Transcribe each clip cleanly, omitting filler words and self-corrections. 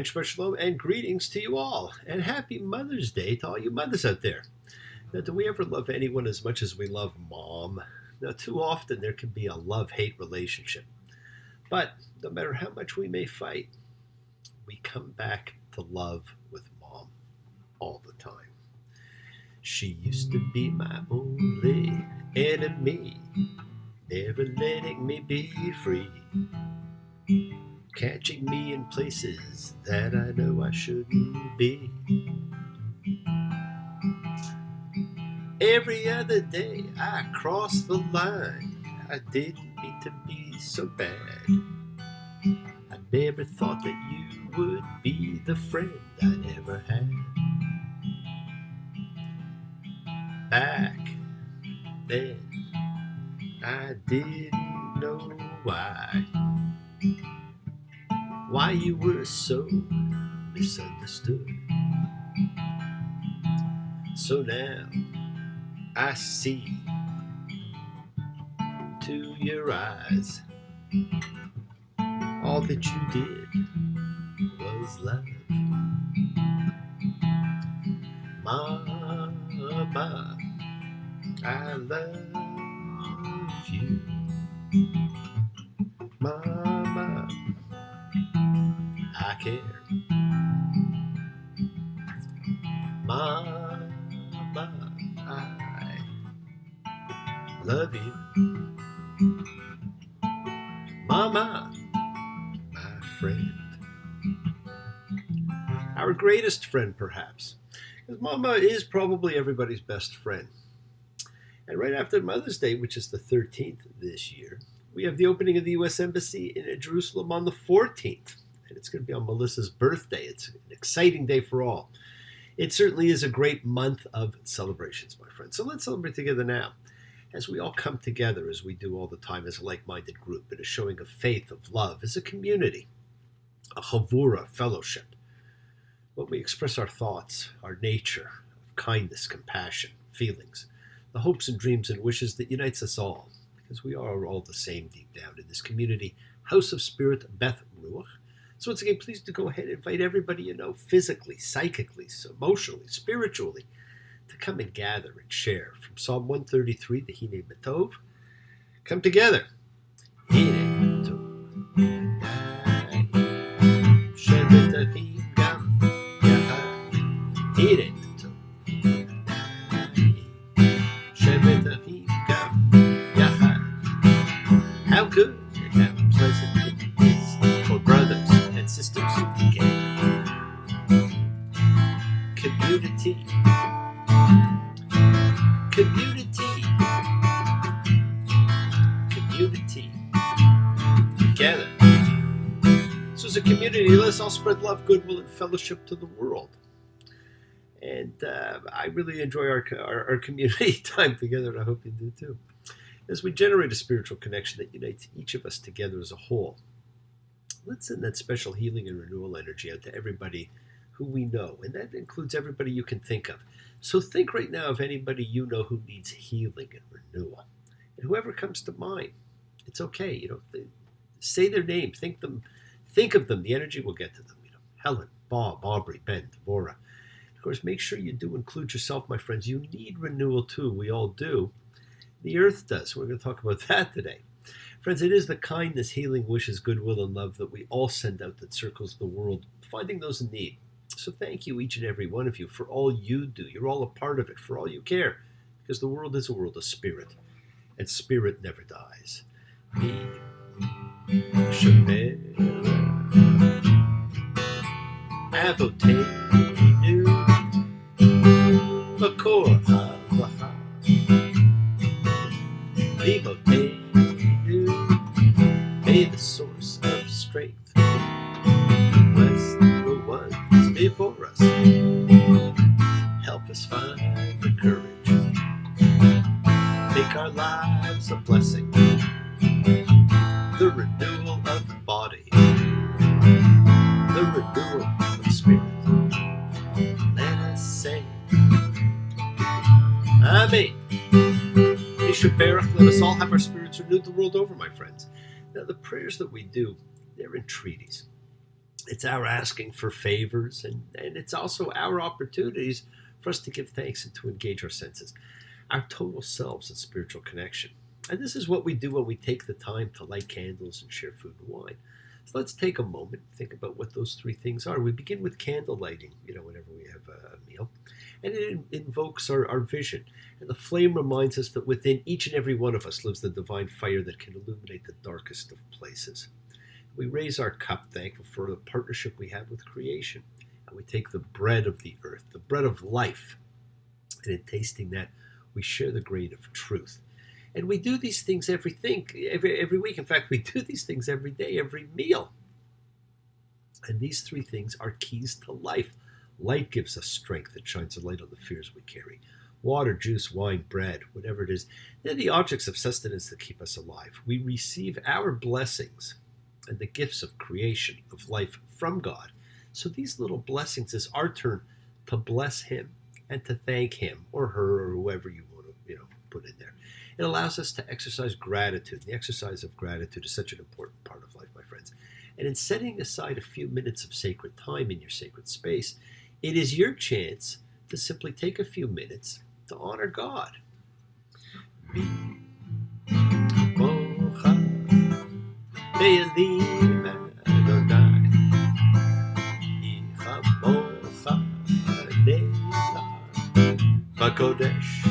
Shalom and greetings to you all, and happy Mother's Day to all you mothers out there. Now, do we ever love anyone as much as we love Mom? Now, too often there can be a love-hate relationship. But no matter how much we may fight, we come back to love with Mom all the time. She used to be my only enemy, never letting me be free, catching me in places that I know I shouldn't be. Every other day I crossed the line. I didn't mean to be so bad. I never thought that you would be the friend I never had. Back then I didn't know why you were so misunderstood. So now I see to your eyes all that you did was love. Mama, I love you. Mama, I care. Mama, I love you. Mama, my friend. Our greatest friend, perhaps. Because Mama is probably everybody's best friend. And right after Mother's Day, which is the 13th this year, we have the opening of the U.S. Embassy in Jerusalem on the 14th. And it's going to be on Melissa's birthday. It's an exciting day for all. It certainly is a great month of celebrations, my friends. So let's celebrate together now, as we all come together, as we do all the time, as a like-minded group, in a showing of faith, of love, as a community, a chavura, fellowship, when we express our thoughts, our nature of kindness, compassion, feelings, the hopes and dreams and wishes that unites us all, because we are all the same deep down in this community, House of Spirit, Beth Ruach. So once again, please do go ahead and invite everybody you know, physically, psychically, emotionally, spiritually, to come and gather and share from Psalm 133, the Hine Matov. Come together. Hine Matov. Shevet Achim Gam Yachad. Hine Matov. Shevet Achim Gam Yachad. How good and how pleasant it is for brothers and sisters together. Community. Community. Together. So as a community, let's all spread love, goodwill, and fellowship to the world. And I really enjoy our community time together, and I hope you do too. As we generate a spiritual connection that unites each of us together as a whole, let's send that special healing and renewal energy out to everybody who we know, and that includes everybody you can think of. So think right now of anybody you know who needs healing and renewal. And whoever comes to mind, it's okay. Say their name, think of them. The energy will get to them. Helen, Bob, Aubrey, Ben, Deborah. Of course, make sure you do include yourself, my friends. You need renewal too. We all do. The earth does. We're going to talk about that today. Friends, it is the kindness, healing, wishes, goodwill, and love that we all send out that circles the world, finding those in need. So thank you, each and every one of you, for all you do. You're all a part of it, for all you care, because the world is a world of spirit, and spirit never dies. Me, Shabbat, Avotenu, Makor HaBracha, Limotenu, may the source of strength bless the ones before us. Help us find the courage, make our lives a blessing. The renewal of the body, the renewal of spirit. Let us say, Amen. Let us all have our spirits renewed the world over, my friends. Now, the prayers that we do, they're in treaties. It's our asking for favors, and it's also our opportunities for us to give thanks and to engage our senses, our total selves in spiritual connection. And this is what we do when we take the time to light candles and share food and wine. So let's take a moment and think about what those three things are. We begin with candle lighting, whenever we have a meal. And it invokes our vision. And the flame reminds us that within each and every one of us lives the divine fire that can illuminate the darkest of places. We raise our cup, thankful for the partnership we have with creation. And we take the bread of the earth, the bread of life. And in tasting that, we share the grain of truth. And we do these things every week. In fact, we do these things every day, every meal. And these three things are keys to life. Light gives us strength and shines a light on the fears we carry. Water, juice, wine, bread, whatever it is, they're the objects of sustenance that keep us alive. We receive our blessings and the gifts of creation, of life from God. So these little blessings is our turn to bless Him and to thank Him or her or whoever you want to, put in there. It allows us to exercise gratitude. The exercise of gratitude is such an important part of life, my friends. And in setting aside a few minutes of sacred time in your sacred space, it is your chance to simply take a few minutes to honor God. Bakodesh,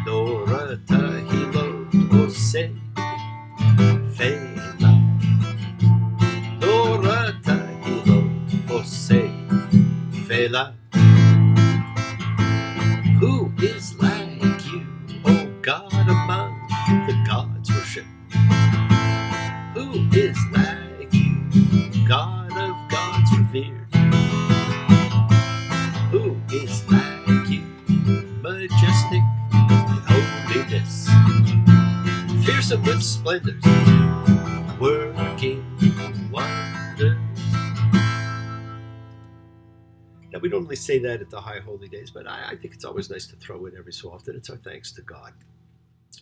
Dora Tahilo, Ose, Fela, Dora Tahilo, Ose, Fela. Who is like you, O God among the gods worship? Who is like you, God of gods revered? Who is like you, majestic in holiness, fearsome with splendors, working wonders? Now, we don't normally say that at the high holy days, but I think it's always nice to throw in every so often. It's our thanks to God.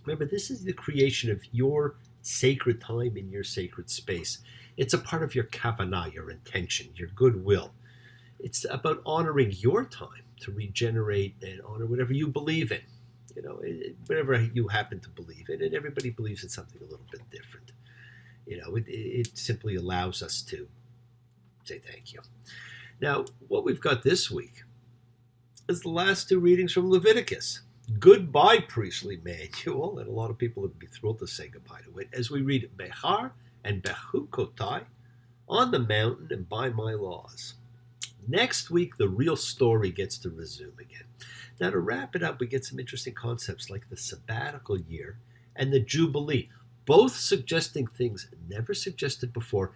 Remember, this is the creation of your sacred time in your sacred space. It's a part of your kavanah, your intention, your goodwill. It's about honoring your time to regenerate and honor whatever you believe in, whatever you happen to believe in. And everybody believes in something a little bit different. It simply allows us to say thank you. Now, what we've got this week is the last two readings from Leviticus. Goodbye, priestly manual, and a lot of people would be thrilled to say goodbye to it, as we read behar and bechhukotai on the mountain and by my laws. Next week, the real story gets to resume again. Now, to wrap it up, we get some interesting concepts like the sabbatical year and the Jubilee, both suggesting things never suggested before,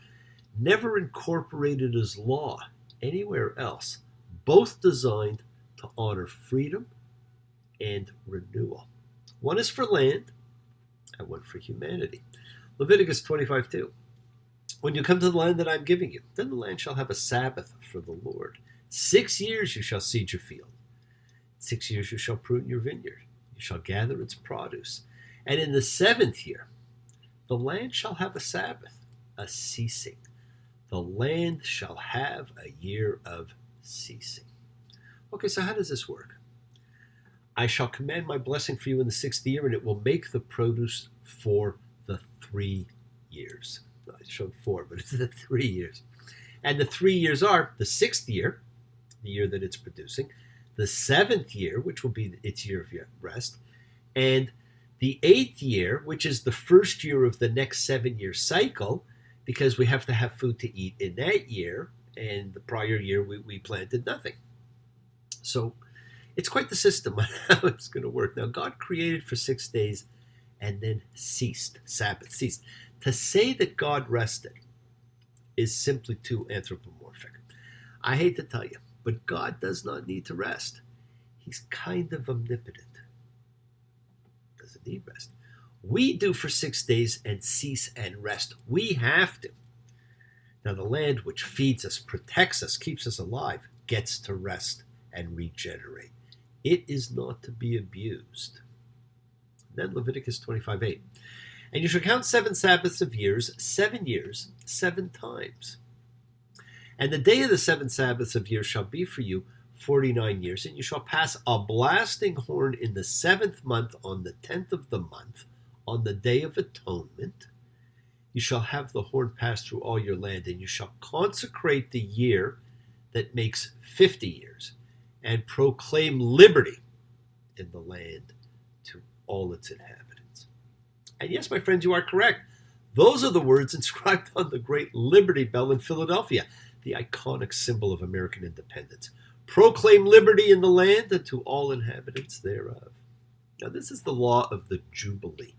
never incorporated as law anywhere else, both designed to honor freedom and renewal. One is for land and one for humanity. Leviticus 25:2. When you come to the land that I'm giving you, then the land shall have a Sabbath for the Lord. 6 years you shall seed your field. 6 years you shall prune your vineyard. You shall gather its produce. And in the 7th year, the land shall have a Sabbath, a ceasing. The land shall have a year of ceasing. Okay, so how does this work? I shall command my blessing for you in the 6th year, and it will make the produce for the 3 years. I showed 4, but it's the 3 years. And the 3 years are the 6th year, the year that it's producing, the 7th year, which will be its year of rest, and the 8th year, which is the first year of the next 7-year cycle, because we have to have food to eat in that year, and the prior year we planted nothing. So it's quite the system on how it's going to work. Now, God created for 6 days and then ceased. Sabbath ceased. To say that God rested is simply too anthropomorphic. I hate to tell you, but God does not need to rest. He's kind of omnipotent. Doesn't need rest. We do for 6 days and cease and rest. We have to. Now, the land which feeds us, protects us, keeps us alive, gets to rest and regenerate. It is not to be abused. Then Leviticus 25:8. And you shall count 7 Sabbaths of years, 7 times. And the day of the 7 Sabbaths of years shall be for you 49 years, and you shall pass a blasting horn in the 7th month on the 10th of the month, on the day of atonement. You shall have the horn pass through all your land, and you shall consecrate the year that makes 50 years, and proclaim liberty in the land to all its inhabitants. And yes, my friends, you are correct. Those are the words inscribed on the great Liberty Bell in Philadelphia, the iconic symbol of American independence. Proclaim liberty in the land and to all inhabitants thereof. Now, this is the law of the Jubilee.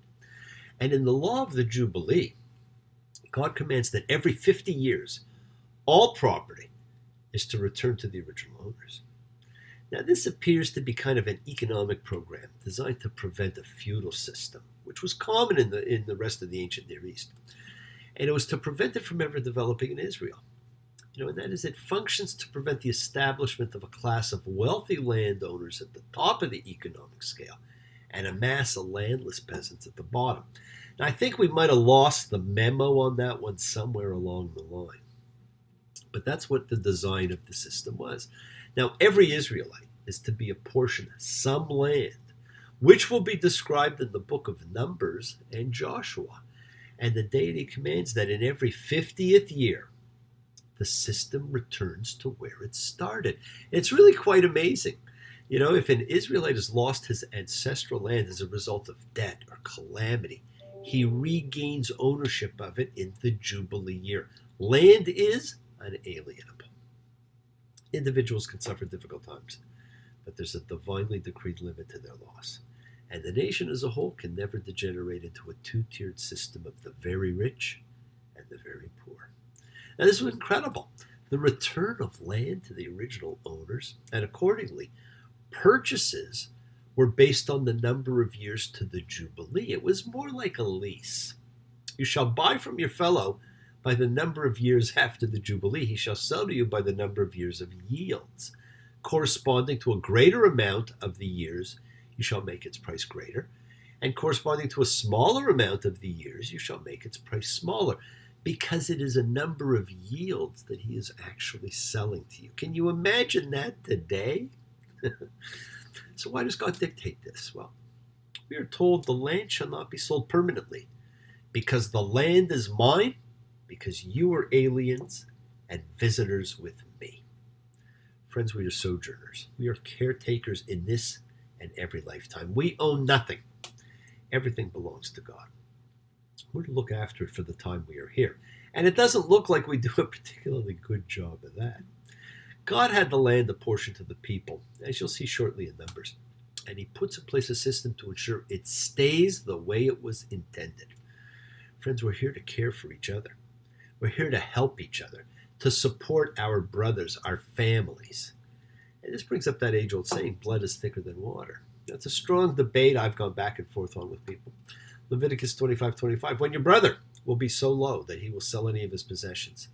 And in the law of the Jubilee, God commands that every 50 years, all property is to return to the original owners. Now, this appears to be kind of an economic program designed to prevent a feudal system, which was common in the rest of the ancient Near East. And it was to prevent it from ever developing in Israel. And that is, it functions to prevent the establishment of a class of wealthy landowners at the top of the economic scale and a mass of landless peasants at the bottom. Now, I think we might have lost the memo on that one somewhere along the line. But that's what the design of the system was. Now, every Israelite is to be apportioned some land, which will be described in the book of Numbers and Joshua. And the deity commands that in every 50th year, the system returns to where it started. It's really quite amazing. If an Israelite has lost his ancestral land as a result of debt or calamity, he regains ownership of it in the Jubilee year. Land is unalienable. Individuals can suffer difficult times, but there's a divinely decreed limit to their loss. And the nation as a whole can never degenerate into a two-tiered system of the very rich and the very poor. Now, this was incredible. The return of land to the original owners, and accordingly, purchases were based on the number of years to the Jubilee. It was more like a lease. You shall buy from your fellow by the number of years after the Jubilee. He shall sell to you by the number of years of yields. Corresponding to a greater amount of the years, you shall make its price greater. And corresponding to a smaller amount of the years, you shall make its price smaller, because it is a number of yields that he is actually selling to you. Can you imagine that today? So why does God dictate this? Well, we are told the land shall not be sold permanently, because the land is mine, because you are aliens and visitors with me. Friends, we are sojourners. We are caretakers in this and every lifetime. We own nothing. Everything belongs to God. We're to look after it for the time we are here. And it doesn't look like we do a particularly good job of that. God had the land apportioned to the people, as you'll see shortly in Numbers. And he puts in place a system to ensure it stays the way it was intended. Friends, we're here to care for each other. We're here to help each other, to support our brothers, our families. And this brings up that age-old saying, blood is thicker than water. That's a strong debate I've gone back and forth on with people. Leviticus 25:25, when your brother will be so low that he will sell any of his possessions,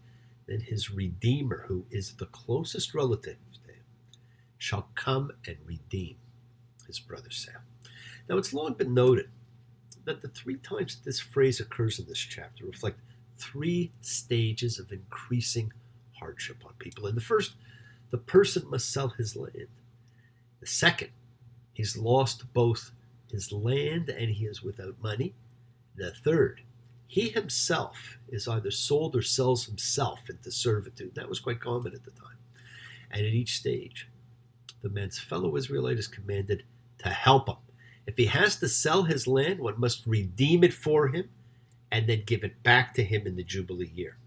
then his redeemer, who is the closest relative to him, shall come and redeem his brother's sale. Now, it's long been noted that the 3 times that this phrase occurs in this chapter reflect 3 stages of increasing hardship on people. In the first, the person must sell his land. The second, he's lost both his land and he is without money. The third, he himself is either sold or sells himself into servitude. That was quite common at the time. And at each stage, the man's fellow Israelite is commanded to help him. If he has to sell his land, one must redeem it for him and then give it back to him in the Jubilee year.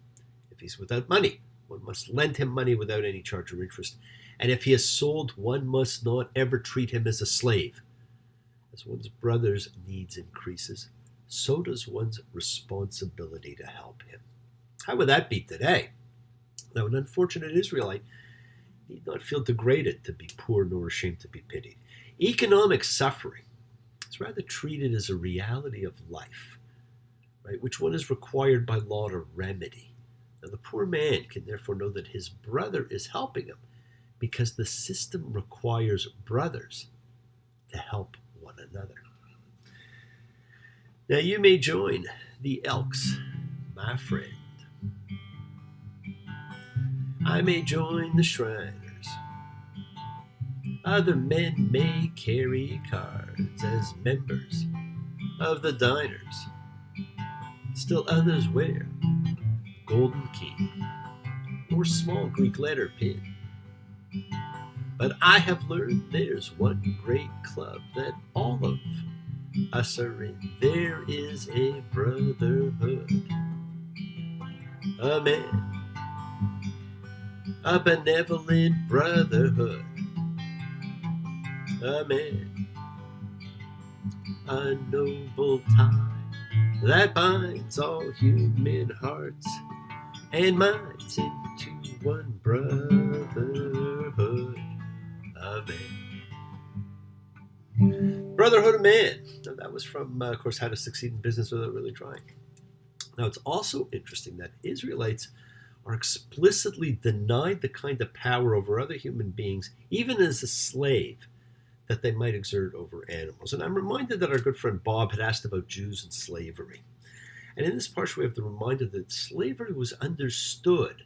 If he's without money, one must lend him money without any charge or interest. And if he is sold, one must not ever treat him as a slave. As one's brother's needs increases, so does one's responsibility to help him. How would that be today? Now, an unfortunate Israelite need not feel degraded to be poor nor ashamed to be pitied. Economic suffering is rather treated as a reality of life, right, which one is required by law to remedy. Now, the poor man can therefore know that his brother is helping him because the system requires brothers to help one another. Now, you may join the Elks, my friend. I may join the Shriners. Other men may carry cards as members of the diners. Still others wear golden key or small Greek letter pin. But I have learned there's one great club that all of us are in. There is a brotherhood, a man, a benevolent brotherhood, a man, a noble tie that binds all human hearts and minds into one brotherhood of man. Brotherhood of Man. Now, that was from, of course, How to Succeed in Business Without Really Trying. Now, it's also interesting that Israelites are explicitly denied the kind of power over other human beings, even as a slave, that they might exert over animals. And I'm reminded that our good friend Bob had asked about Jews and slavery. And in this parsha, we have the reminder that slavery was understood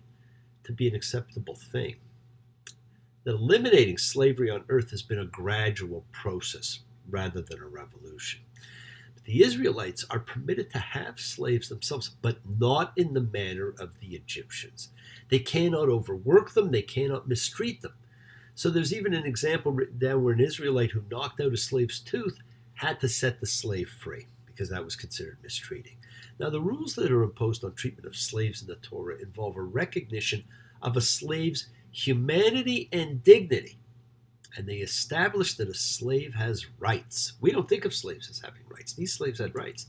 to be an acceptable thing. That eliminating slavery on earth has been a gradual process rather than a revolution. But the Israelites are permitted to have slaves themselves, but not in the manner of the Egyptians. They cannot overwork them, they cannot mistreat them. So there's even an example written down where an Israelite who knocked out a slave's tooth had to set the slave free, because that was considered mistreating. Now, the rules that are imposed on treatment of slaves in the Torah involve a recognition of a slave's humanity and dignity, and they establish that a slave has rights. We don't think of slaves as having rights. These slaves had rights.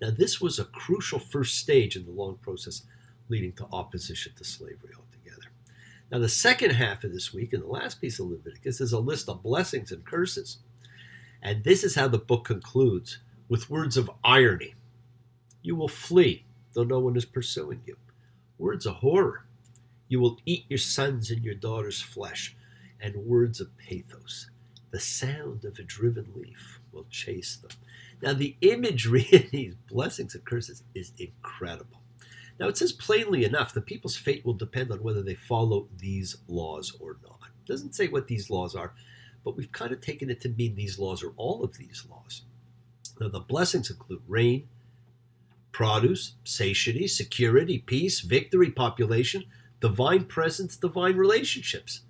Now, this was a crucial first stage in the long process leading to opposition to slavery altogether. Now, the second half of this week, and the last piece of Leviticus, is a list of blessings and curses. And this is how the book concludes, with words of irony. You will flee, though no one is pursuing you. Words of horror. You will eat your sons and your daughters' flesh. And words of pathos. The sound of a driven leaf will chase them. Now, the imagery in these blessings and curses is incredible. Now, it says plainly enough, the people's fate will depend on whether they follow these laws or not. It doesn't say what these laws are, but we've kind of taken it to mean these laws are all of these laws. Now, the blessings include rain, produce, satiety, security, peace, victory, population, divine presence, divine relationships.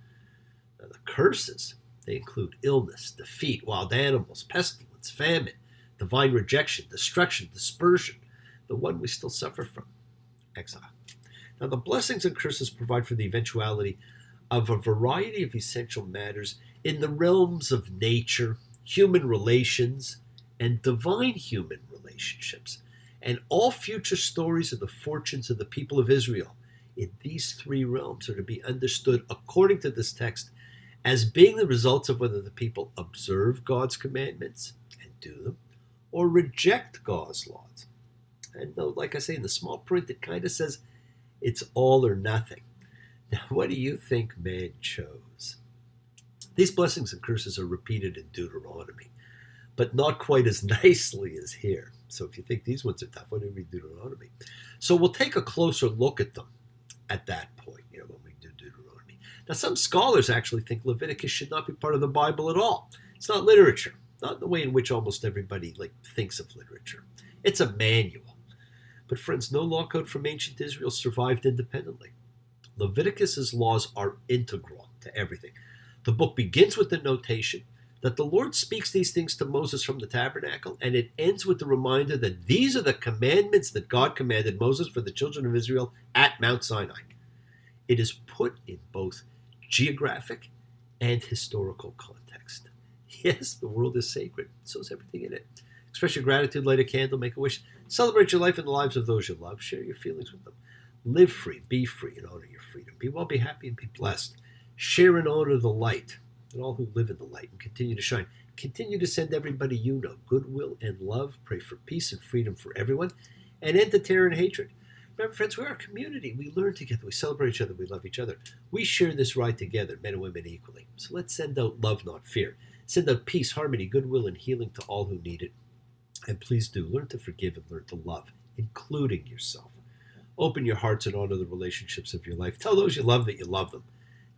Now, the curses, they include illness, defeat, wild animals, pestilence, famine, divine rejection, destruction, dispersion, the one we still suffer from, exile. Now, the blessings and curses provide for the eventuality of a variety of essential matters in the realms of nature, human relations, and divine human relationships. And all future stories of the fortunes of the people of Israel in these three realms are to be understood, according to this text, as being the results of whether the people observe God's commandments and do them, or reject God's laws. And though, like I say, in the small print, it kind of says it's all or nothing. Now, what do you think man chose? These blessings and curses are repeated in Deuteronomy, but not quite as nicely as here. So if you think these ones are tough, why don't we read Deuteronomy? So we'll take a closer look at them at that point, when we do Deuteronomy. Now, some scholars actually think Leviticus should not be part of the Bible at all. It's not literature, not the way in which almost everybody thinks of literature. It's a manual. But friends, no law code from ancient Israel survived independently. Leviticus's laws are integral to everything. The book begins with the notation that the Lord speaks these things to Moses from the tabernacle, and it ends with the reminder that these are the commandments that God commanded Moses for the children of Israel at Mount Sinai. It is put in both geographic and historical context. Yes, the world is sacred. So is everything in it. Express your gratitude, light a candle, make a wish. Celebrate your life and the lives of those you love. Share your feelings with them. Live free, be free, and honor your freedom. Be well, be happy, and be blessed. Share and honor the light, and all who live in the light, and continue to shine. Continue to send everybody you know goodwill and love. Pray for peace and freedom for everyone, and end the terror and hatred. Remember, friends, we're a community. We learn together. We celebrate each other. We love each other. We share this ride together, men and women equally. So let's send out love, not fear. Send out peace, harmony, goodwill, and healing to all who need it. And please do learn to forgive and learn to love, including yourself. Open your hearts and honor the relationships of your life. Tell those you love that you love them.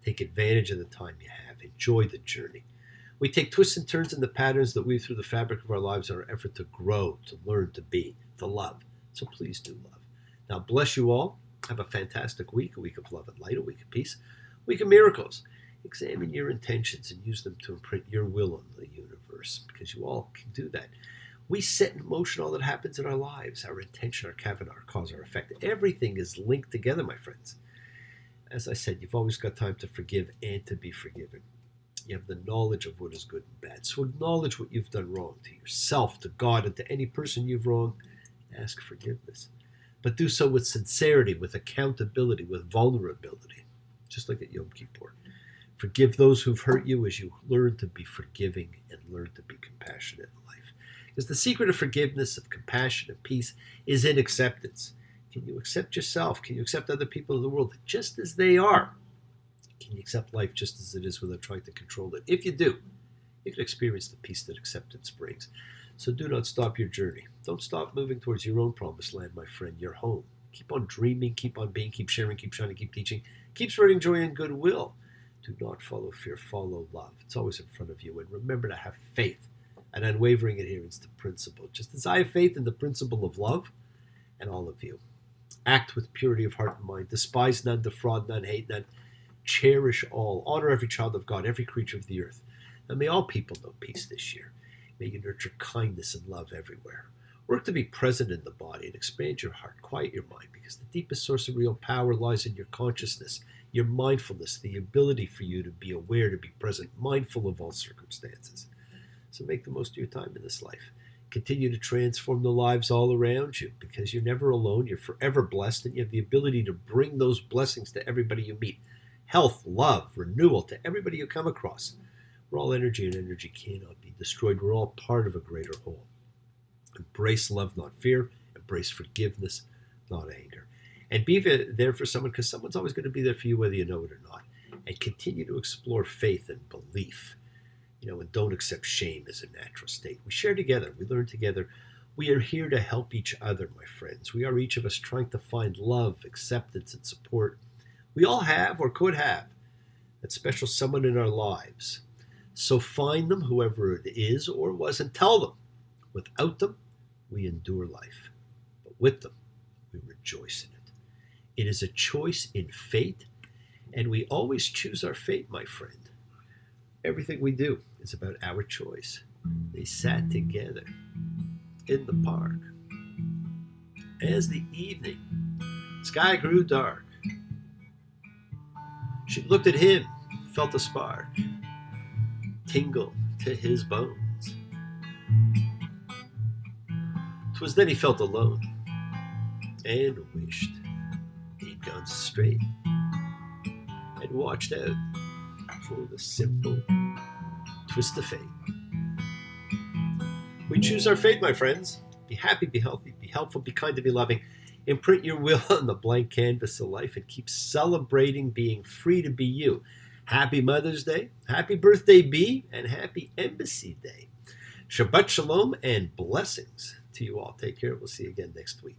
Take advantage of the time you have. Enjoy the journey. We take twists and turns in the patterns that weave through the fabric of our lives in our effort to grow, to learn, to be, to love. So please do love. Now bless you all. Have a fantastic week, a week of love and light, a week of peace, a week of miracles. Examine your intentions and use them to imprint your will on the universe, because you all can do that. We set in motion all that happens in our lives. Our intention, our kavana, our cause, our effect. Everything is linked together, my friends. As I said, you've always got time to forgive and to be forgiven. You have the knowledge of what is good and bad. So acknowledge what you've done wrong to yourself, to God, and to any person you've wronged. Ask forgiveness. But do so with sincerity, with accountability, with vulnerability, just like at Yom Kippur. Forgive those who've hurt you as you learn to be forgiving and learn to be compassionate in life. Because the secret of forgiveness, of compassion, and peace is in acceptance. Can you accept yourself? Can you accept other people in the world just as they are? Can you accept life just as it is without trying to control it? If you do, you can experience the peace that acceptance brings. So do not stop your journey. Don't stop moving towards your own promised land, my friend, your home. Keep on dreaming, keep on being, keep sharing, keep shining, keep teaching, keep spreading joy and goodwill. Do not follow fear, follow love. It's always in front of you. And remember to have faith and unwavering adherence to principle, just as I have faith in the principle of love and all of you. Act with purity of heart and mind. Despise none, defraud none, hate none. Cherish all. Honor every child of God, every creature of the earth. And may all people know peace this year. May you nurture kindness and love everywhere. Work to be present in the body and expand your heart. Quiet your mind, because the deepest source of real power lies in your consciousness, your mindfulness, the ability for you to be aware, to be present, mindful of all circumstances. So make the most of your time in this life. Continue to transform the lives all around you, because you're never alone. You're forever blessed, and you have the ability to bring those blessings to everybody you meet. Health, love, renewal to everybody you come across. We're all energy, and energy cannot be destroyed. We're all part of a greater whole. Embrace love, not fear. Embrace forgiveness, not anger. And be there for someone, because someone's always going to be there for you whether you know it or not. And continue to explore faith and belief. And don't accept shame as a natural state. We share together. We learn together. We are here to help each other, my friends. We are each of us trying to find love, acceptance, and support. We all have or could have that special someone in our lives. So find them, whoever it is or was, and tell them. Without them, we endure life. But with them, we rejoice in it. It is a choice in fate, and we always choose our fate, my friend. Everything we do is about our choice. They sat together in the park. As the evening sky grew dark, she looked at him, felt a spark tingle to his bones. 'Twas then he felt alone and wished he'd gone straight and watched out for the simple twist of fate. We choose our fate, my friends. Be happy, be healthy, be helpful, be kind, and be loving. Imprint your will on the blank canvas of life and keep celebrating being free to be you. Happy Mother's Day, happy birthday, Bee, and happy Embassy Day. Shabbat Shalom and blessings to you all. Take care. We'll see you again next week.